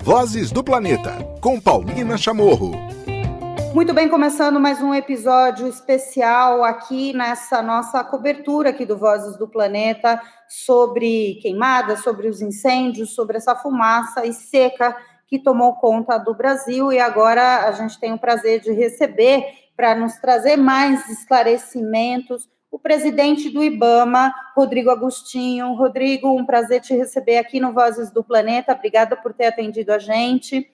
Vozes do Planeta, com Paulina Chamorro. Muito bem, começando mais um episódio especial aqui nessa nossa cobertura aqui do Vozes do Planeta sobre queimadas, sobre os incêndios, sobre essa fumaça e seca que tomou conta do Brasil, e agora a gente tem o prazer de receber, para nos trazer mais esclarecimentos, o presidente do IBAMA, Rodrigo Agostinho. Rodrigo, um prazer te receber aqui no Vozes do Planeta, obrigada por ter atendido a gente.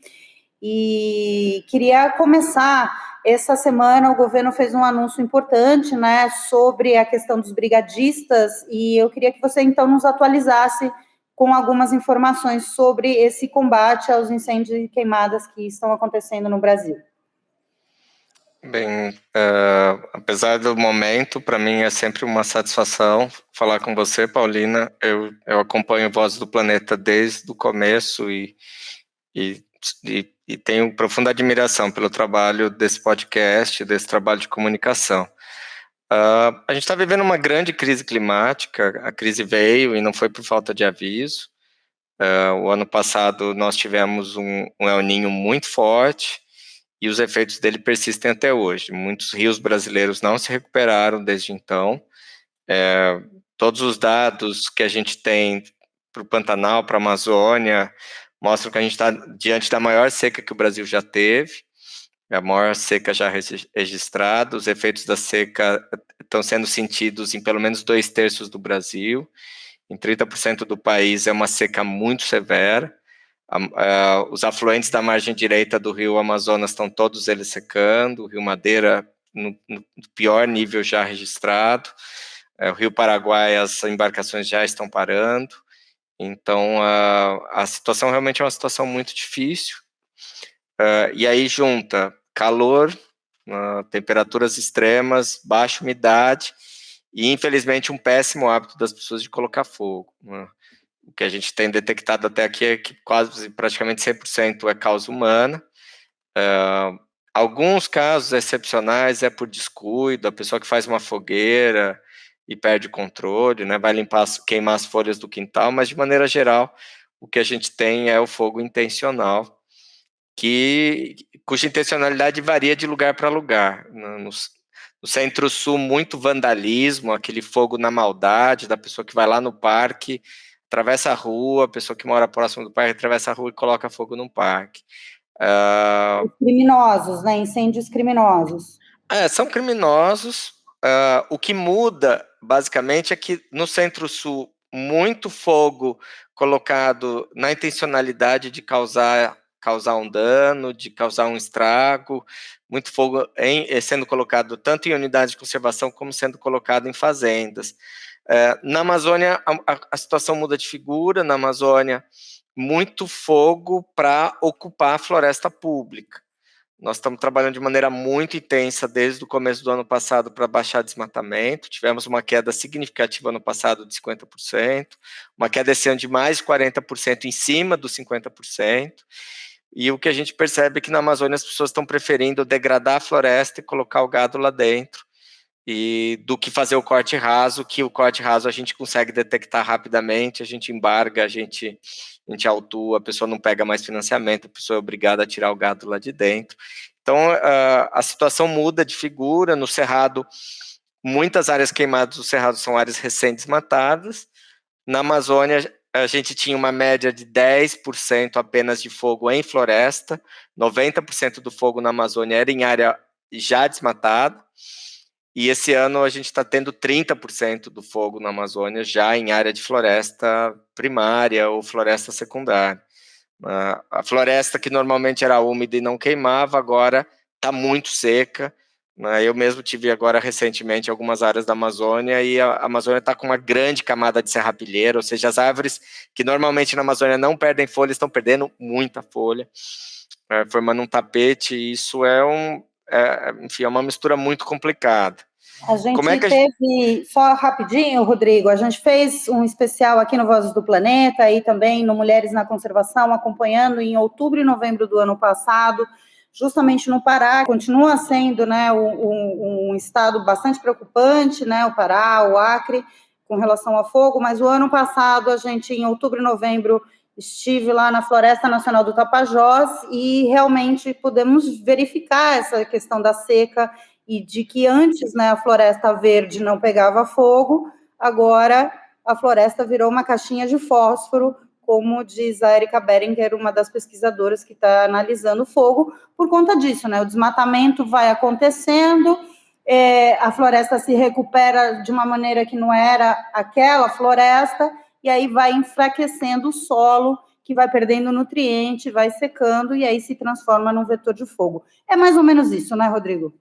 E queria começar, essa semana o governo fez um anúncio importante, né, sobre a questão dos brigadistas, e eu queria que você então nos atualizasse com algumas informações sobre esse combate aos incêndios e queimadas que estão acontecendo no Brasil. Bem, apesar do momento, para mim é sempre uma satisfação falar com você, Paulina. Eu acompanho Vozes do Planeta desde o começo e tenho profunda admiração pelo trabalho desse podcast, desse trabalho de comunicação. A gente está vivendo uma grande crise climática, a crise veio e não foi por falta de aviso. O ano passado nós tivemos um El Niño muito forte e os efeitos dele persistem até hoje. Muitos rios brasileiros não se recuperaram desde então. Todos os dados que a gente tem para o Pantanal, para a Amazônia, mostram que a gente está diante da maior seca que o Brasil já teve, a maior seca já registrada. Os efeitos da seca estão sendo sentidos em pelo menos 2/3 do Brasil. Em 30% do país é uma seca muito severa. Os afluentes da margem direita do rio Amazonas estão todos eles secando, o rio Madeira no pior nível já registrado, o rio Paraguai, as embarcações já estão parando. Então, a situação realmente é uma situação muito difícil. E aí junta calor, temperaturas extremas, baixa umidade e, infelizmente, um péssimo hábito das pessoas de colocar fogo. O que a gente tem detectado até aqui é que praticamente 100% é causa humana. Alguns casos excepcionais é por descuido, a pessoa que faz uma fogueira e perde o controle, né, vai queimar as folhas do quintal, mas de maneira geral o que a gente tem é o fogo intencional, cuja intencionalidade varia de lugar para lugar. No Centro-Sul, muito vandalismo, aquele fogo na maldade, da pessoa que vai lá no parque, atravessa a rua, a pessoa que mora próximo do parque atravessa a rua e coloca fogo no parque. Criminosos, né? Incêndios criminosos. São criminosos. O que muda, basicamente, é que no Centro-Sul, muito fogo colocado na intencionalidade de causar um dano, de causar um estrago, muito fogo sendo colocado tanto em unidades de conservação como sendo colocado em fazendas. Na Amazônia, a situação muda de figura. Na Amazônia, muito fogo para ocupar a floresta pública. Nós estamos trabalhando de maneira muito intensa desde o começo do ano passado para baixar desmatamento. Tivemos uma queda significativa no passado de 50%, uma queda esse ano de mais de 40% em cima dos 50%. E o que a gente percebe é que na Amazônia as pessoas estão preferindo degradar a floresta e colocar o gado lá dentro, do que fazer o corte raso, que o corte raso a gente consegue detectar rapidamente, a gente embarga, a gente autua, a pessoa não pega mais financiamento, a pessoa é obrigada a tirar o gado lá de dentro. Então, a situação muda de figura. No Cerrado, muitas áreas queimadas do Cerrado são áreas recém-desmatadas. Na Amazônia, a gente tinha uma média de 10% apenas de fogo em floresta, 90% do fogo na Amazônia era em área já desmatada, e esse ano a gente está tendo 30% do fogo na Amazônia já em área de floresta primária ou floresta secundária. A floresta que normalmente era úmida e não queimava, agora está muito seca. Eu mesmo tive agora recentemente algumas áreas da Amazônia, e a Amazônia está com uma grande camada de serrapilheira, ou seja, as árvores que normalmente na Amazônia não perdem folha, estão perdendo muita folha, formando um tapete, e isso enfim, é uma mistura muito complicada. A gente teve, só rapidinho, Rodrigo, a gente fez um especial aqui no Vozes do Planeta e também no Mulheres na Conservação, acompanhando em outubro e novembro do ano passado, justamente no Pará. Continua sendo, né, um estado bastante preocupante, né, o Pará, o Acre, com relação ao fogo, mas o ano passado, a gente, em outubro e novembro, estive lá na Floresta Nacional do Tapajós e realmente podemos verificar essa questão da seca e de que antes, né, a floresta verde não pegava fogo, agora a floresta virou uma caixinha de fósforo, como diz a Erika Beringer, uma das pesquisadoras que está analisando o fogo, por conta disso, né? O desmatamento vai acontecendo, a floresta se recupera de uma maneira que não era aquela floresta, e aí vai enfraquecendo o solo, que vai perdendo nutriente, vai secando, e aí se transforma num vetor de fogo. É mais ou menos isso, né, Rodrigo?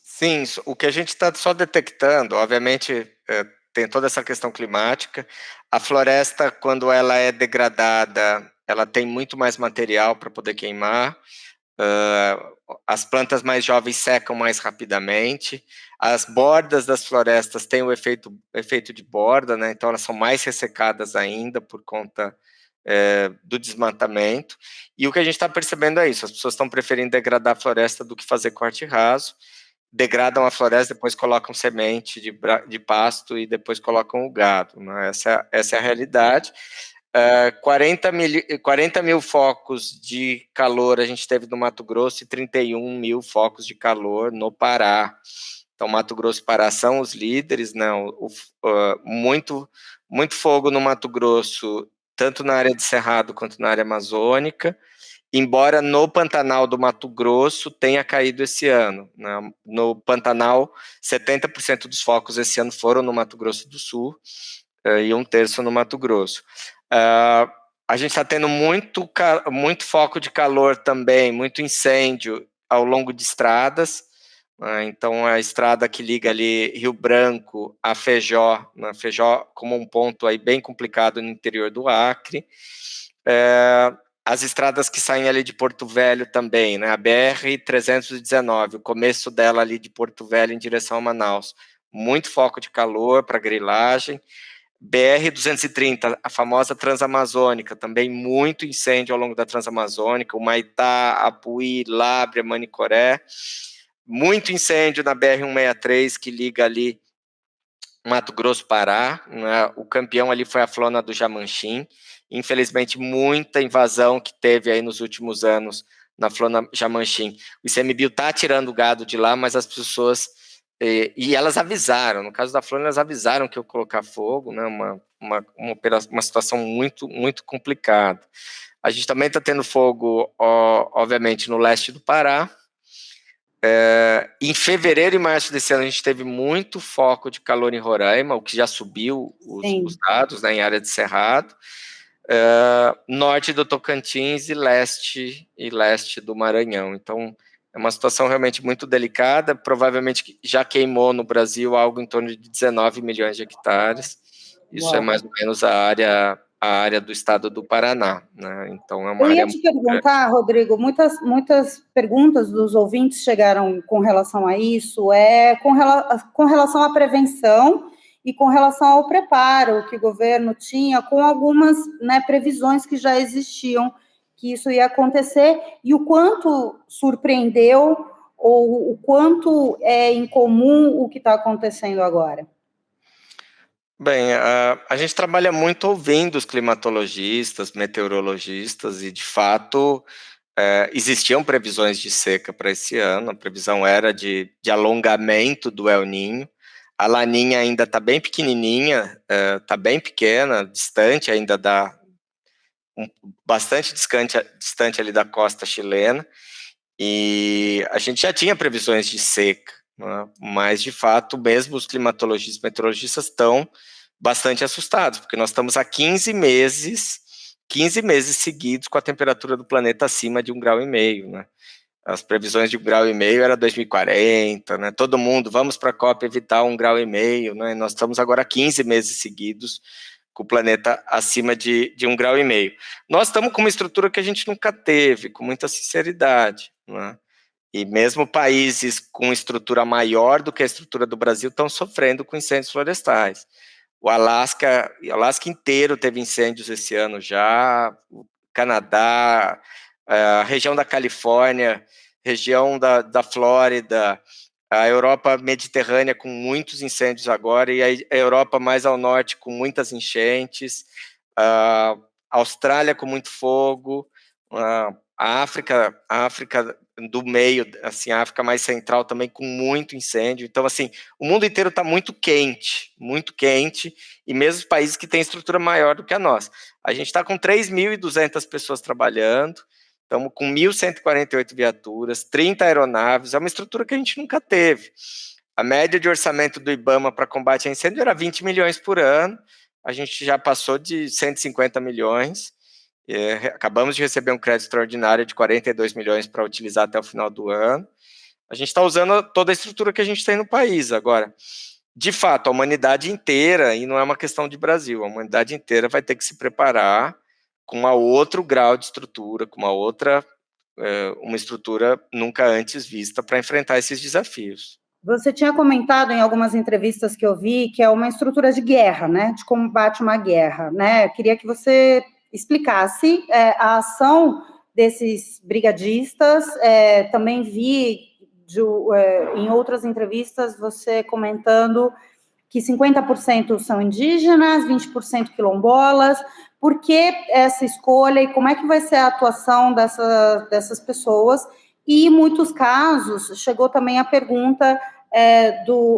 Sim, o que a gente está só detectando, obviamente, tem toda essa questão climática. A floresta, quando ela é degradada, ela tem muito mais material para poder queimar. As plantas mais jovens secam mais rapidamente. As bordas das florestas têm o efeito de borda, né? Então elas são mais ressecadas ainda por conta do desmatamento. E o que a gente está percebendo é isso: as pessoas estão preferindo degradar a floresta do que fazer corte raso. Degradam a floresta, depois colocam semente de pasto e depois colocam o gado, né? Essa é a realidade. 40 mil focos de calor a gente teve no Mato Grosso e 31 mil focos de calor no Pará. Então, Mato Grosso e Pará são os líderes, né? Muito fogo no Mato Grosso, tanto na área de Cerrado quanto na área amazônica, embora no Pantanal do Mato Grosso tenha caído esse ano, né? No Pantanal, 70% dos focos esse ano foram no Mato Grosso do Sul, e 1/3 no Mato Grosso. A gente está tendo muito foco de calor também, muito incêndio ao longo de estradas. Então, a estrada que liga ali Rio Branco a Fejó, né? Fejó como um ponto aí bem complicado no interior do Acre. As estradas que saem ali de Porto Velho também, né? A BR-319, o começo dela ali de Porto Velho em direção a Manaus. Muito foco de calor para grilagem. BR-230, a famosa Transamazônica, também muito incêndio ao longo da Transamazônica, o Maitá, Apuí, Lábrea, Manicoré. Muito incêndio na BR-163, que liga ali Mato Grosso, Pará, né? O campeão ali foi a Flona do Jamanchim. Infelizmente, muita invasão que teve aí nos últimos anos na Flona Jamanchim. O ICMBio está tirando o gado de lá, mas as pessoas... E elas avisaram, no caso da Flona, elas avisaram que eu colocar fogo, né? Uma situação muito, muito complicada. A gente também está tendo fogo, obviamente, no leste do Pará. Em fevereiro e março desse ano, a gente teve muito foco de calor em Roraima, o que já subiu os dados, né, em área de Cerrado. Norte do Tocantins e leste do Maranhão. Então, é uma situação realmente muito delicada. Provavelmente já queimou no Brasil algo em torno de 19 milhões de hectares. Isso é mais ou menos a área do estado do Paraná, né? Então, é uma área Eu ia te perguntar, Rodrigo, muitas perguntas dos ouvintes chegaram com relação a isso, com relação à prevenção e com relação ao preparo que o governo tinha, com algumas, né, previsões que já existiam, que isso ia acontecer, e o quanto surpreendeu, ou o quanto é incomum o que está acontecendo agora. Bem, a gente trabalha muito ouvindo os climatologistas, meteorologistas, e de fato existiam previsões de seca para esse ano. A previsão era de alongamento do El Niño. A Laninha ainda está bem pequenininha, está bem pequena, distante ainda bastante distante ali da costa chilena, e a gente já tinha previsões de seca, né? Mas de fato, mesmo os climatologistas e meteorologistas estão bastante assustados, porque nós estamos há 15 meses seguidos com a temperatura do planeta acima de 1,5 graus, né? As previsões de 1,5 graus era 2040, né? Todo mundo, vamos para a COP evitar 1,5 graus, né? Nós estamos agora há 15 meses seguidos com o planeta acima de 1,5 graus. Nós estamos com uma estrutura que a gente nunca teve, com muita sinceridade, né? E mesmo países com estrutura maior do que a estrutura do Brasil estão sofrendo com incêndios florestais. O Alasca inteiro teve incêndios esse ano já, o Canadá, a região da Califórnia, região da Flórida, a Europa mediterrânea com muitos incêndios agora, e a Europa mais ao norte com muitas enchentes, a Austrália com muito fogo, a África do meio, assim, a África mais central também com muito incêndio. Então, assim, o mundo inteiro está muito quente, e mesmo os países que têm estrutura maior do que a nossa. A gente está com 3.200 pessoas trabalhando, estamos com 1.148 viaturas, 30 aeronaves, é uma estrutura que a gente nunca teve. A média de orçamento do IBAMA para combate a incêndio era 20 milhões por ano, a gente já passou de 150 milhões, acabamos de receber um crédito extraordinário de 42 milhões para utilizar até o final do ano. A gente está usando toda a estrutura que a gente tem no país agora. De fato, a humanidade inteira, e não é uma questão de Brasil, a humanidade inteira vai ter que se preparar com uma outro grau de estrutura, com uma estrutura nunca antes vista para enfrentar esses desafios. Você tinha comentado em algumas entrevistas que eu vi que é uma estrutura de guerra, né, de combate a uma guerra, né? Eu queria que você explicasse a ação desses brigadistas. Também vi em outras entrevistas você comentando que 50% são indígenas, 20% quilombolas. Por que essa escolha e como é que vai ser a atuação dessas pessoas? E, em muitos casos, chegou também a pergunta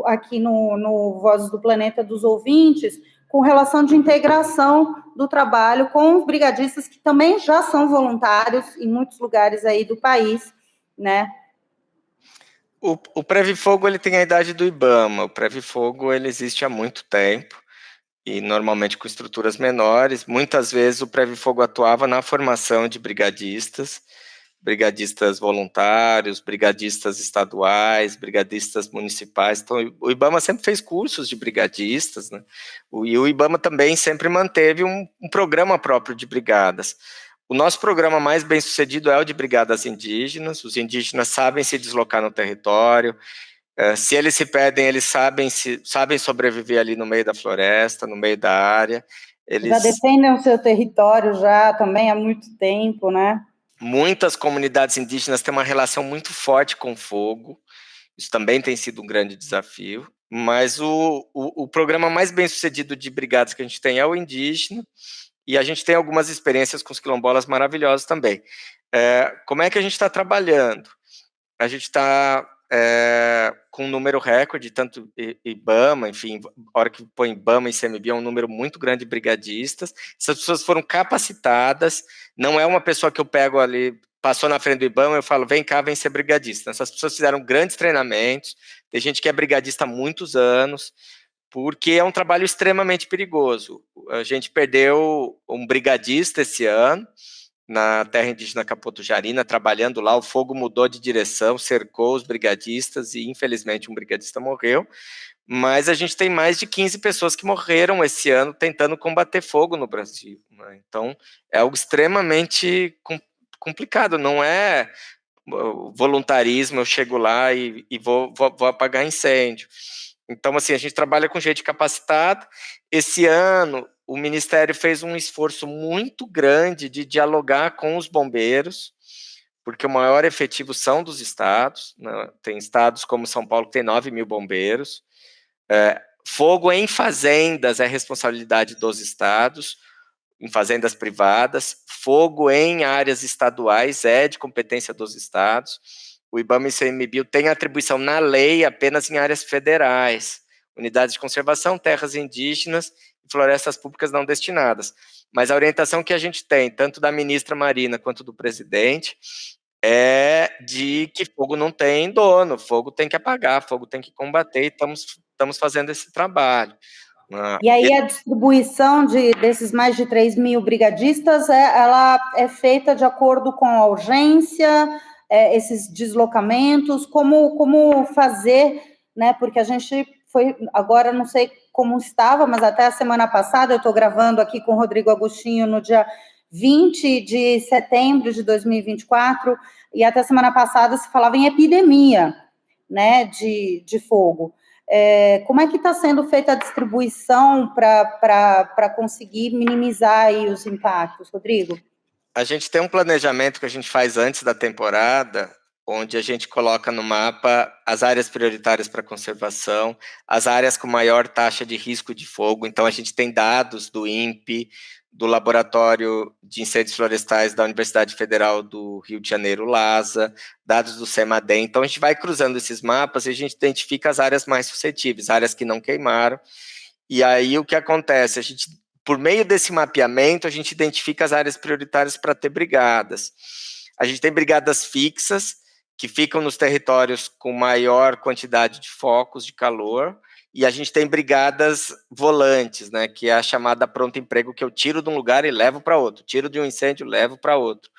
aqui no Vozes do Planeta dos ouvintes, com relação de integração do trabalho com os brigadistas, que também já são voluntários em muitos lugares aí do país, né? O Previfogo, ele tem a idade do IBAMA. O Previfogo, ele existe há muito tempo e normalmente com estruturas menores. Muitas vezes o Previfogo atuava na formação de brigadistas voluntários, brigadistas estaduais, brigadistas municipais. Então, o IBAMA sempre fez cursos de brigadistas, né? E o IBAMA também sempre manteve um programa próprio de brigadas. O nosso programa mais bem sucedido é o de brigadas indígenas. Os indígenas sabem se deslocar no território. Se eles se perdem, eles sabem sobreviver ali no meio da floresta, no meio da área. Eles já defendem o seu território já também há muito tempo, né? Muitas comunidades indígenas têm uma relação muito forte com o fogo. Isso também tem sido um grande desafio. Mas o programa mais bem sucedido de brigadas que a gente tem é o indígena. E a gente tem algumas experiências com os quilombolas maravilhosas também. Como é que a gente está trabalhando? A gente está com um número recorde, tanto IBAMA, enfim, a hora que põe IBAMA e ICMBio, é um número muito grande de brigadistas. Essas pessoas foram capacitadas, não é uma pessoa que eu pego ali, passou na frente do IBAMA, eu falo, vem cá, vem ser brigadista. Essas pessoas fizeram grandes treinamentos, tem gente que é brigadista há muitos anos, porque é um trabalho extremamente perigoso. A gente perdeu um brigadista esse ano, na terra indígena Capotujarina, trabalhando lá, o fogo mudou de direção, cercou os brigadistas e, infelizmente, um brigadista morreu. Mas a gente tem mais de 15 pessoas que morreram esse ano tentando combater fogo no Brasil, né? Então, é algo extremamente complicado, não é voluntarismo, eu chego lá e vou apagar incêndio. Então, assim, a gente trabalha com gente capacitada. Esse ano, o Ministério fez um esforço muito grande de dialogar com os bombeiros, porque o maior efetivo são dos estados, né? Tem estados como São Paulo que tem 9 mil bombeiros. Fogo em fazendas é responsabilidade dos estados, em fazendas privadas. Fogo em áreas estaduais é de competência dos estados. O IBAMA e o ICMBio têm atribuição na lei apenas em áreas federais, unidades de conservação, terras indígenas e florestas públicas não destinadas. Mas a orientação que a gente tem, tanto da ministra Marina quanto do presidente, é de que fogo não tem dono, fogo tem que apagar, fogo tem que combater, e estamos fazendo esse trabalho. E aí a distribuição desses mais de 3 mil brigadistas, ela é feita de acordo com a urgência, esses deslocamentos, como fazer, né? Porque a gente foi, agora não sei como estava, mas até a semana passada, eu estou gravando aqui com o Rodrigo Agostinho no dia 20 de setembro de 2024, e até a semana passada se falava em epidemia, né, de fogo. Como é que está sendo feita a distribuição para conseguir minimizar aí os impactos, Rodrigo? A gente tem um planejamento que a gente faz antes da temporada, onde a gente coloca no mapa as áreas prioritárias para conservação, as áreas com maior taxa de risco de fogo. Então, a gente tem dados do INPE, do Laboratório de Incêndios Florestais da Universidade Federal do Rio de Janeiro, LASA, dados do CEMADEM. Então, a gente vai cruzando esses mapas e a gente identifica as áreas mais suscetíveis, áreas que não queimaram. E aí, o que acontece? A gente, por meio desse mapeamento, a gente identifica as áreas prioritárias para ter brigadas. A gente tem brigadas fixas, que ficam nos territórios com maior quantidade de focos de calor, e a gente tem brigadas volantes, né, que é a chamada pronto emprego, que eu tiro de um lugar e levo para outro, tiro de um incêndio e levo para outro.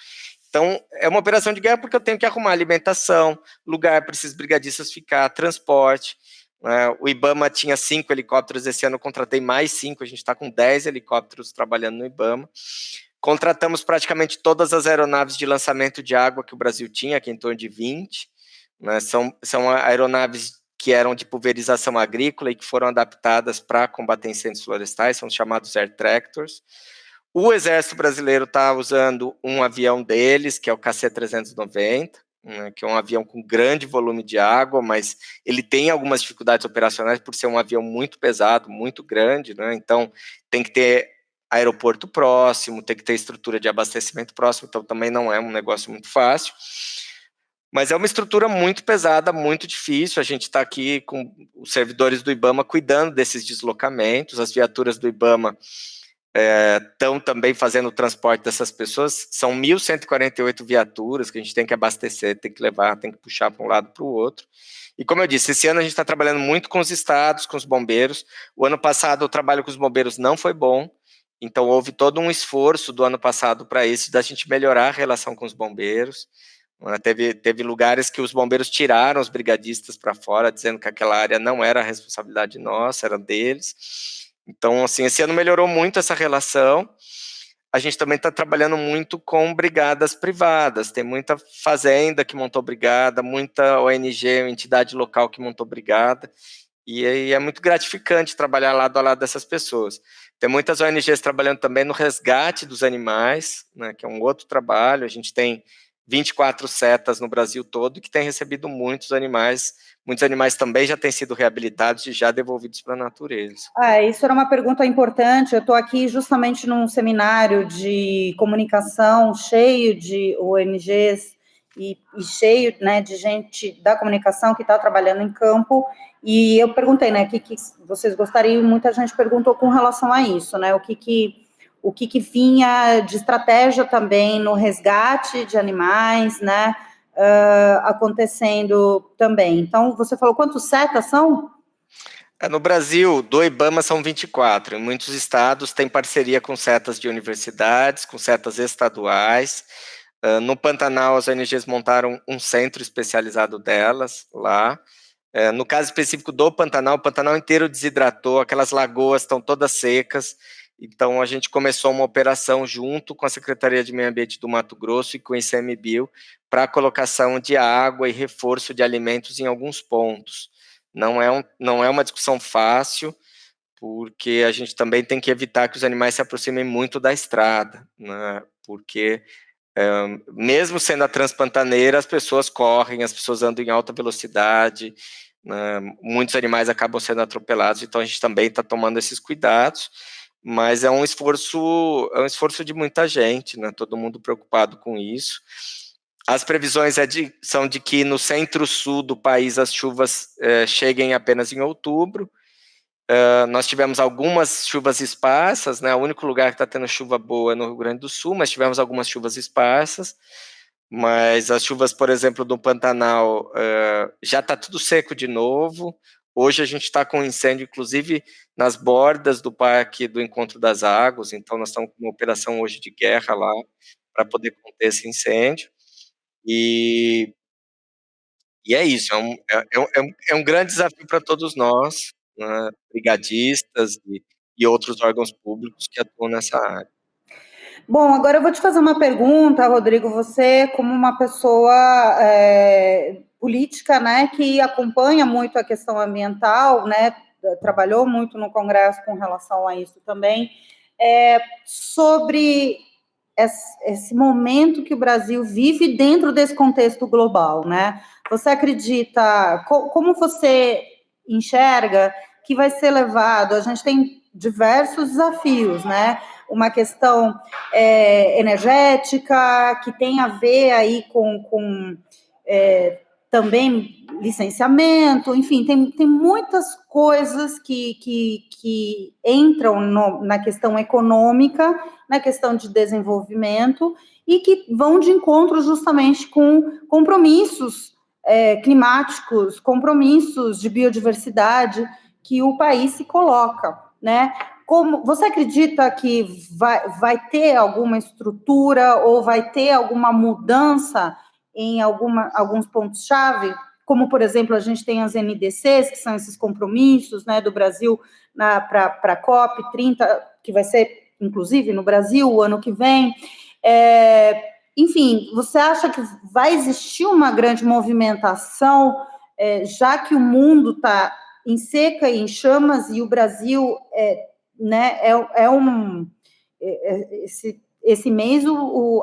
Então, é uma operação de guerra porque eu tenho que arrumar alimentação, lugar para esses brigadistas ficar, transporte. Né? O IBAMA tinha 5 helicópteros, esse ano eu contratei mais 5, a gente está com 10 helicópteros trabalhando no IBAMA. Contratamos praticamente todas as aeronaves de lançamento de água que o Brasil tinha, que é em torno de 20. Né? São aeronaves que eram de pulverização agrícola e que foram adaptadas para combater incêndios florestais, são chamados air tractors. O Exército Brasileiro está usando um avião deles, que é o KC-390, né, que é um avião com grande volume de água, mas ele tem algumas dificuldades operacionais por ser um avião muito pesado, muito grande, né? Então tem que ter aeroporto próximo, tem que ter estrutura de abastecimento próximo, então também não é um negócio muito fácil. Mas é uma estrutura muito pesada, muito difícil. A gente está aqui com os servidores do IBAMA cuidando desses deslocamentos, as viaturas do IBAMA estão também fazendo o transporte dessas pessoas. São 1.148 viaturas que a gente tem que abastecer, tem que levar, tem que puxar para um lado para o outro. E como eu disse, esse ano a gente está trabalhando muito com os estados, com os bombeiros. O ano passado o trabalho com os bombeiros não foi bom, então houve todo um esforço do ano passado para isso, da gente melhorar a relação com os bombeiros. Teve lugares que os bombeiros tiraram os brigadistas para fora, dizendo que aquela área não era a responsabilidade nossa, era deles. Então, assim, esse ano melhorou muito essa relação. A gente também está trabalhando muito com brigadas privadas. Tem muita fazenda que montou brigada, muita ONG, entidade local que montou brigada. E aí é muito gratificante trabalhar lado a lado dessas pessoas. Tem muitas ONGs trabalhando também no resgate dos animais, né, que é um outro trabalho. A gente tem 24 setas no Brasil todo que têm recebido muitos animais. Muitos animais também já têm sido reabilitados e já devolvidos para a natureza. Isso era uma pergunta importante. Eu estou aqui justamente num seminário de comunicação cheio de ONGs e cheio, né, de gente da comunicação que está trabalhando em campo. E eu perguntei, né, o que vocês gostariam, muita gente perguntou com relação a isso, né, o que vinha de estratégia também no resgate de animais, né, acontecendo também. Então, você falou quantos setas são? No Brasil, do IBAMA são 24. Em muitos estados tem parceria com setas de universidades, com setas estaduais. No Pantanal, as ONGs montaram um centro especializado delas lá. No caso específico do Pantanal, o Pantanal inteiro desidratou, aquelas lagoas estão todas secas. Então, a gente começou uma operação junto com a Secretaria de Meio Ambiente do Mato Grosso e com o ICMBio para a colocação de água e reforço de alimentos em alguns pontos. Não é uma discussão fácil, porque a gente também tem que evitar que os animais se aproximem muito da estrada, né? Porque mesmo sendo a transpantaneira, as pessoas correm, as pessoas andam em alta velocidade, né? Muitos animais acabam sendo atropelados, então a gente também está tomando esses cuidados, mas é um esforço de muita gente, né? Todo mundo preocupado com isso. As previsões são de que no centro-sul do país as chuvas cheguem apenas em outubro. Nós tivemos algumas chuvas esparsas, né? O único lugar que está tendo chuva boa é no Rio Grande do Sul, mas tivemos algumas chuvas esparsas. Mas as chuvas, por exemplo, do Pantanal, já está tudo seco de novo. Hoje a gente está com um incêndio, inclusive, nas bordas do Parque do Encontro das Águas, então nós estamos com uma operação hoje de guerra lá, para poder conter esse incêndio. E é isso, é um grande desafio para todos nós, né, brigadistas e outros órgãos públicos que atuam nessa área. Bom, agora eu vou te fazer uma pergunta, Rodrigo. Você, como uma pessoa política, né, que acompanha muito a questão ambiental, né, trabalhou muito no Congresso com relação a isso também, sobre esse momento que o Brasil vive dentro desse contexto global, né? Você acredita, como você enxerga que vai ser levado? A gente tem diversos desafios, né? Uma questão energética, que tem a ver aí com também licenciamento, enfim, tem muitas coisas que entram na questão econômica, na questão de desenvolvimento, e que vão de encontro justamente com compromissos climáticos, compromissos de biodiversidade que o país se coloca, né? Como, você acredita que vai ter alguma estrutura ou vai ter alguma mudança em alguns pontos-chave? Como, por exemplo, a gente tem as NDCs, que são esses compromissos, né, do Brasil para a COP30, que vai ser, inclusive, no Brasil o ano que vem. Enfim, você acha que vai existir uma grande movimentação, já que o mundo está em seca e em chamas, e o Brasil né, esse mês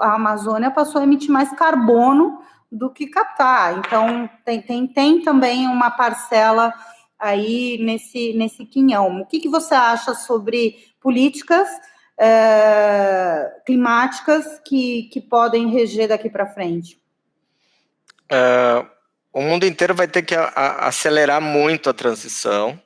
a Amazônia passou a emitir mais carbono do que captar, então tem também uma parcela aí nesse quinhão. O que você acha sobre políticas climáticas que podem reger daqui para frente? O mundo inteiro vai ter que acelerar muito a transição.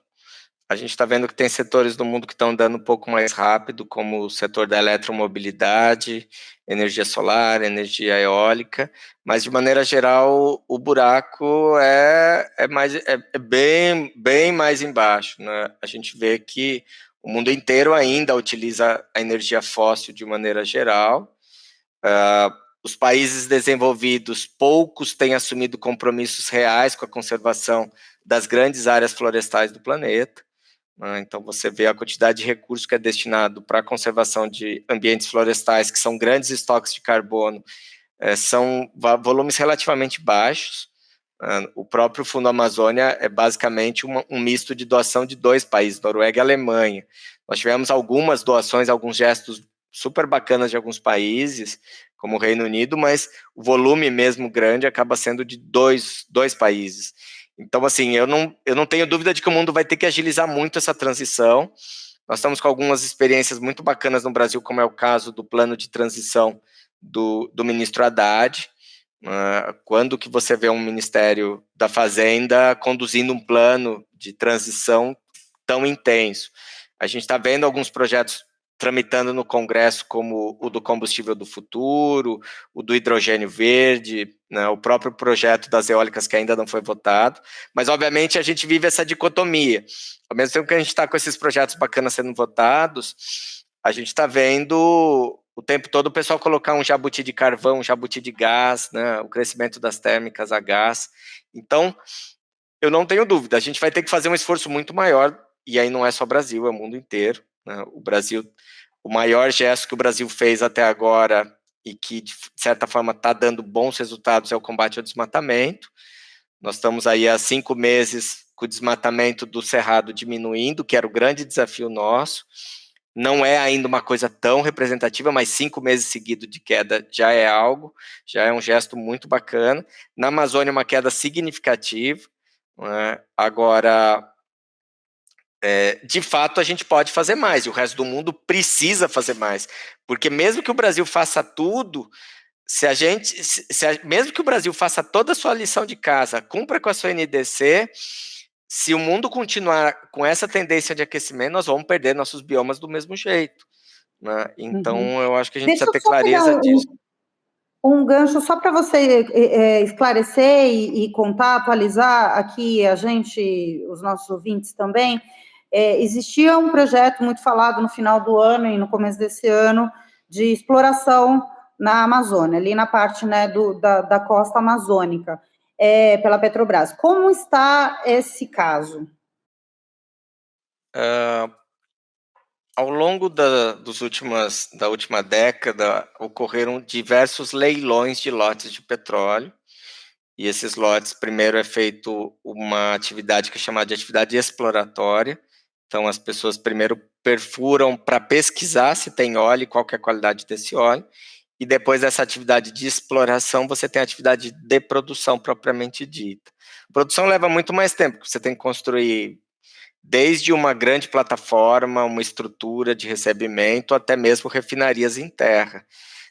A gente está vendo que tem setores do mundo que estão andando um pouco mais rápido, como o setor da eletromobilidade, energia solar, energia eólica, mas de maneira geral o buraco é bem mais embaixo, né? A gente vê que o mundo inteiro ainda utiliza a energia fóssil de maneira geral. Os países desenvolvidos, poucos têm assumido compromissos reais com a conservação das grandes áreas florestais do planeta. Então, você vê a quantidade de recursos que é destinado para a conservação de ambientes florestais, que são grandes estoques de carbono, são volumes relativamente baixos. O próprio Fundo Amazônia é basicamente um misto de doação de 2 países, Noruega e Alemanha. Nós tivemos algumas doações, alguns gestos super bacanas de alguns países, como o Reino Unido, mas o volume mesmo grande acaba sendo de dois países. Então, assim, eu não tenho dúvida de que o mundo vai ter que agilizar muito essa transição. Nós estamos com algumas experiências muito bacanas no Brasil, como é o caso do plano de transição do ministro Haddad. Quando que você vê um Ministério da Fazenda conduzindo um plano de transição tão intenso? A gente está vendo alguns projetos tramitando no Congresso, como o do combustível do futuro, o do hidrogênio verde, né, o próprio projeto das eólicas que ainda não foi votado, mas obviamente a gente vive essa dicotomia. Ao mesmo tempo que a gente está com esses projetos bacanas sendo votados, a gente está vendo o tempo todo o pessoal colocar um jabuti de carvão, um jabuti de gás, né, o crescimento das térmicas a gás. Então, eu não tenho dúvida, a gente vai ter que fazer um esforço muito maior, e aí não é só o Brasil, é o mundo inteiro. O Brasil, o maior gesto que o Brasil fez até agora e que, de certa forma, está dando bons resultados é o combate ao desmatamento. Nós estamos aí há 5 meses com o desmatamento do Cerrado diminuindo, que era o grande desafio nosso. Não é ainda uma coisa tão representativa, mas 5 meses seguidos de queda já é algo, já é um gesto muito bacana. Na Amazônia, uma queda significativa. Agora, de fato, a gente pode fazer mais, e o resto do mundo precisa fazer mais, porque mesmo que o Brasil faça tudo, mesmo que o Brasil faça toda a sua lição de casa, cumpra com a sua NDC, se o mundo continuar com essa tendência de aquecimento, nós vamos perder nossos biomas do mesmo jeito, né? Então, eu acho que a gente precisa ter clareza disso. Um gancho só para você esclarecer e contar, atualizar aqui a gente, os nossos ouvintes também. Existia um projeto muito falado no final do ano e no começo desse ano de exploração na Amazônia, ali na parte, né, da costa amazônica, pela Petrobras. Como está esse caso? Ao longo da última década, ocorreram diversos leilões de lotes de petróleo, e esses lotes, primeiro é feito uma atividade que é chamada de atividade exploratória. Então, as pessoas primeiro perfuram para pesquisar se tem óleo e qual que é a qualidade desse óleo, e depois dessa atividade de exploração, você tem a atividade de produção propriamente dita. Produção leva muito mais tempo, porque você tem que construir desde uma grande plataforma, uma estrutura de recebimento, até mesmo refinarias em terra.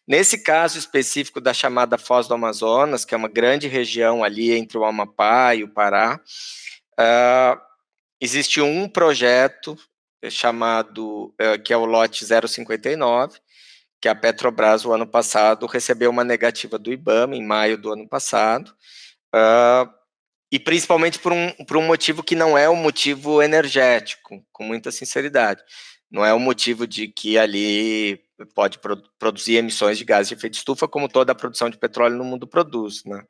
Nesse caso específico da chamada Foz do Amazonas, que é uma grande região ali entre o Amapá e o Pará, existe um projeto chamado, que é o lote 059, que a Petrobras, o ano passado, recebeu uma negativa do IBAMA, em maio do ano passado, e principalmente por um motivo que não é um motivo energético, com muita sinceridade. Não é um motivo de que ali pode produzir emissões de gases de efeito estufa, como toda a produção de petróleo no mundo produz, né?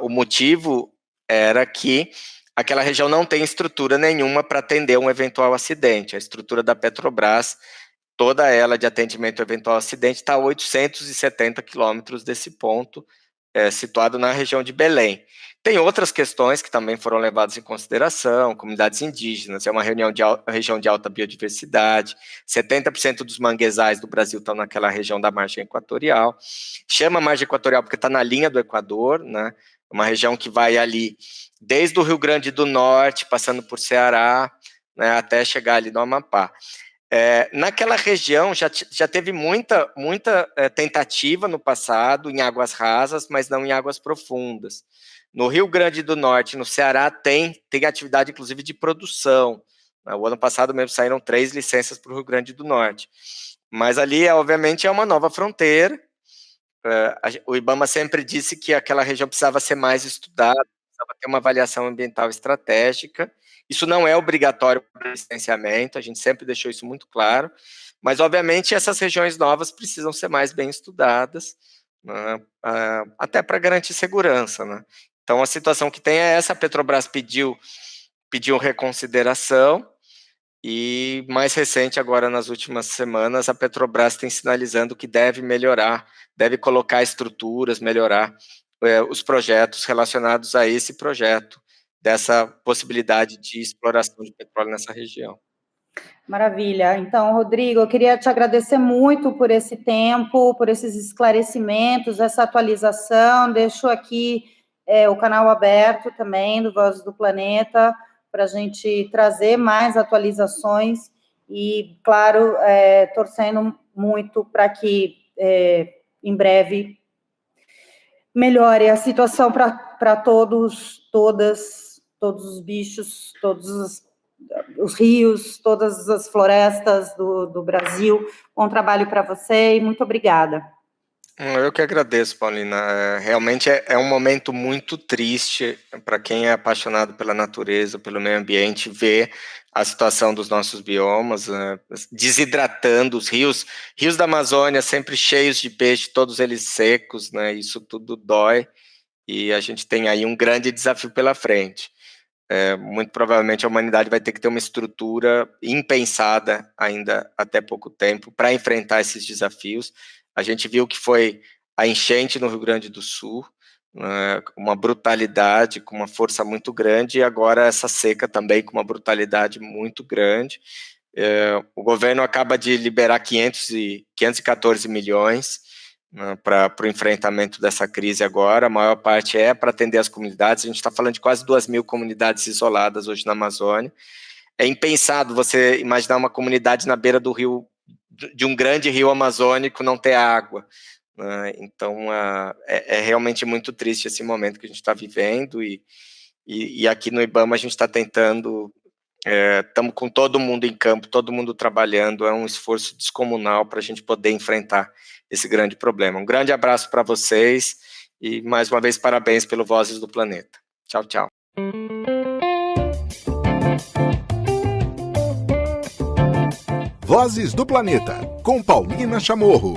O motivo era que aquela região não tem estrutura nenhuma para atender um eventual acidente. A estrutura da Petrobras, toda ela de atendimento ao eventual acidente, está a 870 quilômetros desse ponto, situado na região de Belém. Tem outras questões que também foram levadas em consideração, comunidades indígenas, é uma região de alta biodiversidade, 70% dos manguezais do Brasil estão naquela região da margem equatorial. Chama margem equatorial porque está na linha do Equador, né? Uma região que vai ali desde o Rio Grande do Norte, passando por Ceará, né, até chegar ali no Amapá. Naquela região já teve muita tentativa no passado em águas rasas, mas não em águas profundas. No Rio Grande do Norte, no Ceará, tem atividade inclusive de produção. O ano passado mesmo saíram 3 licenças para o Rio Grande do Norte. Mas ali, obviamente, é uma nova fronteira. O IBAMA sempre disse que aquela região precisava ser mais estudada, precisava ter uma avaliação ambiental estratégica. Isso não é obrigatório para o licenciamento, a gente sempre deixou isso muito claro, mas, obviamente, essas regiões novas precisam ser mais bem estudadas, né, até para garantir segurança, né? Então, a situação que tem é essa: a Petrobras pediu reconsideração, e mais recente, agora nas últimas semanas, a Petrobras tem sinalizando que deve melhorar, deve colocar estruturas, melhorar os projetos relacionados a esse projeto, dessa possibilidade de exploração de petróleo nessa região. Maravilha. Então, Rodrigo, eu queria te agradecer muito por esse tempo, por esses esclarecimentos, essa atualização. Deixo aqui o canal aberto também do Vozes do Planeta, para a gente trazer mais atualizações e, claro, torcendo muito para que em breve melhore a situação para todos os bichos, todos os rios, todas as florestas do Brasil. Bom trabalho para você e muito obrigada. Eu que agradeço, Paulina. Realmente é um momento muito triste para quem é apaixonado pela natureza, pelo meio ambiente, ver a situação dos nossos biomas, desidratando os rios da Amazônia sempre cheios de peixe, todos eles secos, né? Isso tudo dói, e a gente tem aí um grande desafio pela frente. Muito provavelmente a humanidade vai ter que ter uma estrutura impensada ainda até pouco tempo para enfrentar esses desafios. A gente viu que foi a enchente no Rio Grande do Sul, uma brutalidade, com uma força muito grande, e agora essa seca também com uma brutalidade muito grande. O governo acaba de liberar 514 milhões para o enfrentamento dessa crise agora. A maior parte é para atender as comunidades. A gente está falando de quase 2.000 comunidades isoladas hoje na Amazônia. É impensado você imaginar uma comunidade na beira do rio, de um grande rio amazônico, não ter água. Então, é realmente muito triste esse momento que a gente está vivendo, e aqui no IBAMA a gente está tentando, estamos com todo mundo em campo, todo mundo trabalhando, é um esforço descomunal para a gente poder enfrentar esse grande problema. Um grande abraço para vocês, e mais uma vez parabéns pelo Vozes do Planeta. Tchau, tchau. Vozes do Planeta, com Paulina Chamorro.